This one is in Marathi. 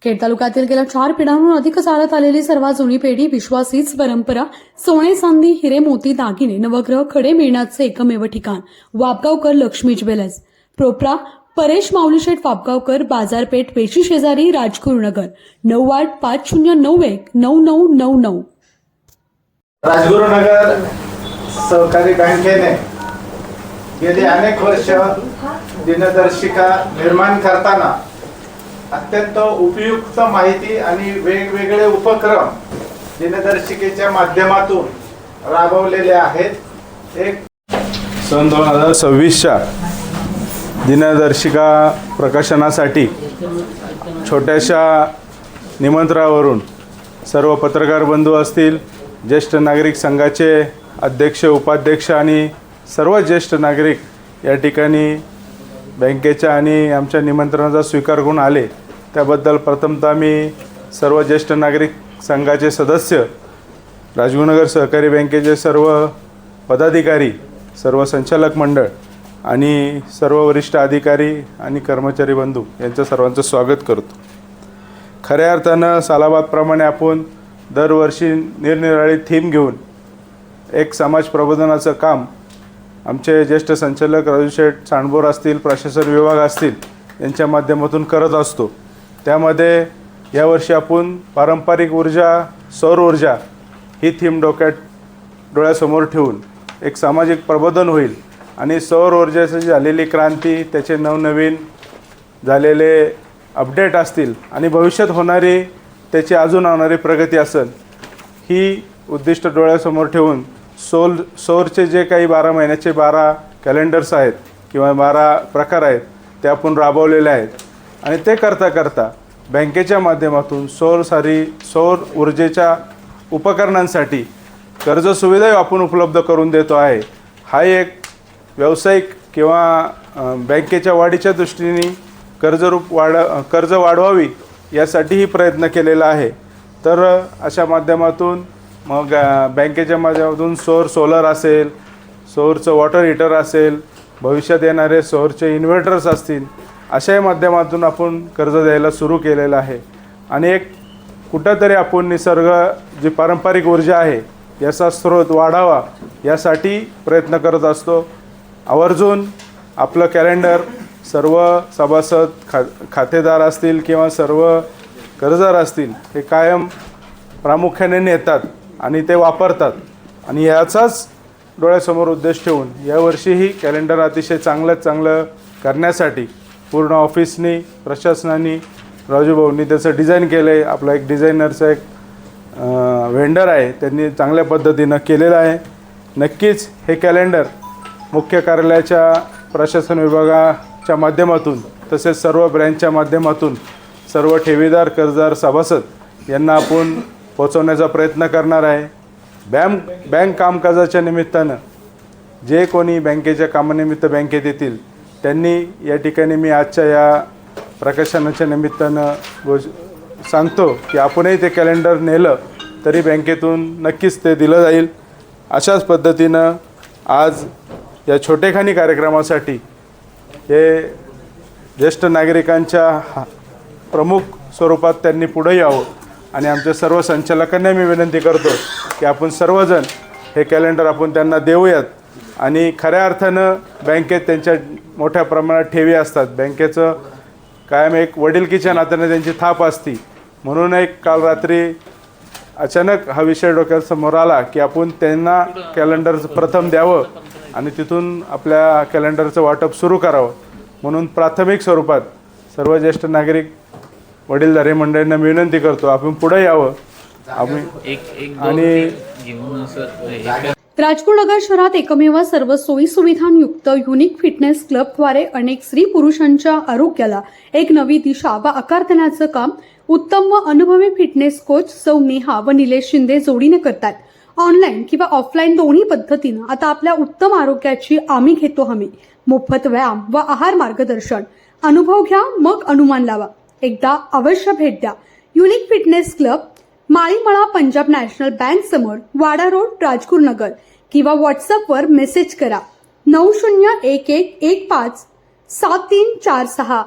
खेड तालुक्यातील गेल्या 4 पिढ्यांहून अधिक चालत आलेली सर्वात जुनी पेढी, विश्वास हीच परंपरा, सोने चांदी हिरे मोती दागिने नवग्रह खडे मिळण्याचे एकमेव ठिकाण वापगावकर लक्ष्मी ज्वेलर्स, प्रोप्रा परेश माऊली शेठ वापगावकर, बाजारपेठ पेशी शेजारी, राजगुरुनगर, 9850919999. राजगुरुनगर सहकारी बँकेने गेली अनेक वर्ष दिनदर्शिका निर्माण करताना अत्यंत उपयुक्त माहिती आणि वेगवेगळे उपक्रम दिनदर्शिकेच्या माध्यमातून राबवलेले आहेत। एक सन 2026च्या दिनदर्शिका प्रकाशनासाठी छोट्याशा निमंत्रणावरून सर्व पत्रकार बंधू असतील, ज्येष्ठ नागरिक संघाचे अध्यक्ष, उपाध्यक्ष आणि सर्व ज्येष्ठ नागरिक या ठिकाणी बँकेच्या आणि आमच्या निमंत्रणाचा स्वीकार करून आले। त्याबद्दल प्रथमतः मी सर्व ज्येष्ठ नागरिक संघाचे सदस्य, राजगुरुनगर सहकारी बँकेचे सर्व पदाधिकारी, सर्व संचालक मंडळ आणि सर्व वरिष्ठ अधिकारी आणि कर्मचारी बंधू यांचं सर्वांचं स्वागत करतो। खऱ्या अर्थानं सालाबादप्रमाणे आपण दरवर्षी निरनिराळी थीम घेऊन एक समाज प्रबोधनाचं काम आमचे ज्येष्ठ संचालक राजू शेठ चांडबोर असतील, प्रशासन विभाग असतील यांच्या माध्यमातून करत असतो। त्यामध्ये यावर्षी आपण पारंपरिक ऊर्जा, सौर ऊर्जा ही थीम डोळ्यासमोर ठेवून एक सामाजिक प्रबोधन होईल आणि सौर ऊर्जेची झालेली क्रांती, त्याचे नवनवीन झालेले अपडेट असतील आणि भविष्यात होणारी त्याची अजून होणारी प्रगती असेल, ही उद्दिष्ट डोळ्यासमोर ठेवून सौरचे जे काही 12 महिन्याचे 12 कॅलेंडर्स आहेत किंवा 12 प्रकार आहेत ते आपण राबवलेले आहेत आणि ते करता करता बँकेच्या माध्यमातून सौर ऊर्जेच्या उपकरणांसाठी कर्ज सुविधाही आपण उपलब्ध करून देतो आहे। हा एक व्यावसायिक किंवा बँकेच्या वाढीच्या दृष्टीने कर्ज वाढवावी यासाठीही प्रयत्न केलेला आहे। तर अशा माध्यमातून मग बँकेच्या माध्यमातून सोलर असेल, सौरचं वॉटर हीटर असेल, भविष्यात येणारे सौरचे इन्व्हर्टर्स असतील, अशाही माध्यमातून आपण कर्ज द्यायला सुरू केलेलं आहे आणि एक कुठंतरी आपण निसर्ग जी पारंपरिक ऊर्जा आहे याचा स्रोत वाढावा यासाठी प्रयत्न करत असतो। आवर्जून आपलं कॅलेंडर सर्व सभासद खातेदार असतील किंवा सर्व कर्जदार असतील हे कायम प्रामुख्याने नेतात आणि ते वापरतात आणि याचाच डोळ्यासमोर उद्देश ठेवून यावर्षीही कॅलेंडर अतिशय चांगलं करण्यासाठी पूर्ण ऑफिसनी, प्रशासनाने, राजूभाऊंनी त्याचं डिझाईन केलं आहे। आपला एक डिझायनरचा एक व्हेंडर आहे, त्यांनी चांगल्या पद्धतीनं केलेलं आहे। नक्कीच हे कॅलेंडर मुख्य कार्यालयाच्या प्रशासन विभागाच्या माध्यमातून तसेच सर्व ब्रँचच्या माध्यमातून सर्व ठेवीदार, कर्जदार, सभासद यांना आपण पोहोचवण्याचा प्रयत्न करणार आहे। बँक कामकाजाच्या निमित्तानं जे कोणी बँकेच्या कामानिमित्त बँकेत येतील त्यांनी या ठिकाणी मी आजच्या या प्रकाशनाच्या निमित्तानं सांगतो की आपणही ते कॅलेंडर नेलं तरी बँकेतून नक्कीच ते दिलं जाईल। अशाच पद्धतीनं आज या छोटेखानी कार्यक्रमासाठी हे ज्येष्ठ नागरिकांच्या प्रमुख स्वरूपात त्यांनी पुढे यावं आणि आमच्या सर्व संचालकांना मी विनंती करतो की आपण सर्वजण हे कॅलेंडर आपण त्यांना देऊयात आणि खऱ्या अर्थानं बँकेत त्यांच्या मोठ्या प्रमाणात ठेवी असतात। बँकेचं कायम एक वडिलकीच्या नात्याने त्यांची थाप असती, म्हणून एक काल रात्री अचानक हा विषय डोक्यासमोर आला की आपण त्यांना कॅलेंडर प्रथम द्यावं आणि तिथून आपल्या कॅलेंडरचं वाटप सुरू करावं। म्हणून प्राथमिक स्वरूपात सर्व ज्येष्ठ नागरिक वडीलधारी मंडळींना विनंती करतो आपण पुढे यावं आणि राजगुरुनगर शहरात एकमेव सर्व सोयी सुविधांयुक्त युनिक फिटनेस क्लबद्वारे अनेक स्त्री पुरुषांच्या आरोग्याला एक नवी दिशा व आकार देण्याचं काम उत्तम व अनुभवी फिटनेस कोच सौ नेहा व निलेश शिंदे जोडीने करतात। ऑनलाईन किंवा ऑफलाईन दोन्ही पद्धतीनं आता आपल्या उत्तम आरोग्याची आम्ही घेतो हमी। मोफत व्यायाम व आहार मार्गदर्शन, अनुभव घ्या मग अनुमान लावा। एकदा अवश्य भेट द्या। Unique fitness club, Malimala, Punjab National Bank समोर, वाडा रोड, राजगुरुनगर किंवा व्हॉट्सअपवर मेसेज करा 9011157346।